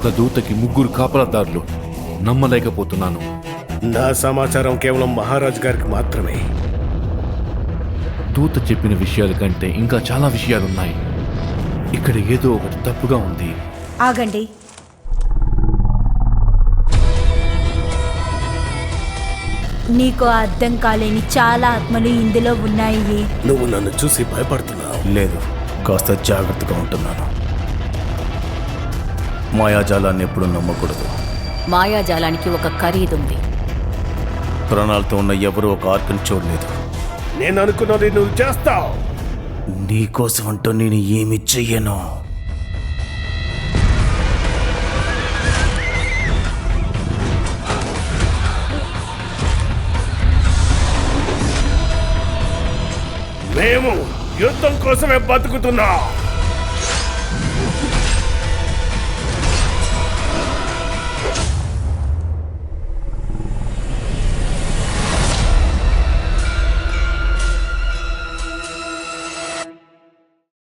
ఒక దూతకి 3 కాపలాదారులు. నమ్మలేకపోతున్నాను. నా సమాచారం కేవలం మహారాజ్ గారికి మాత్రమే. దూత చెప్పిన విషయాల కంటే ఇంకా చాలా విషయాలున్నాయి. ఇక్కడ ఏదో ఒకటి తప్పుగా ఉంది. ఆగండి. నీకు అర్థం కాలేని చాలా ఆత్మలు ఇందులో ఉన్నాయి. నువ్వు నన్ను చూసి భయపడుతున్నావు. లేదు, కాస్త జాగ్రత్తగా ఉంటున్నాను. మాయాజాలాన్ని ఎప్పుడు నమ్మకూడదు. మాయాజాలానికి ఒక ఖరీదుంది. ప్రాణాలతో ఉన్న ఎవరూ ఒక ఆర్కని చూడలేదు. నేను అనుకున్నది నువ్వు చేస్తావు. నీకోసం అంటూ నేను ఏమి చెయ్యను. మేము యుద్ధం కోసమే బతుకుతున్నాం.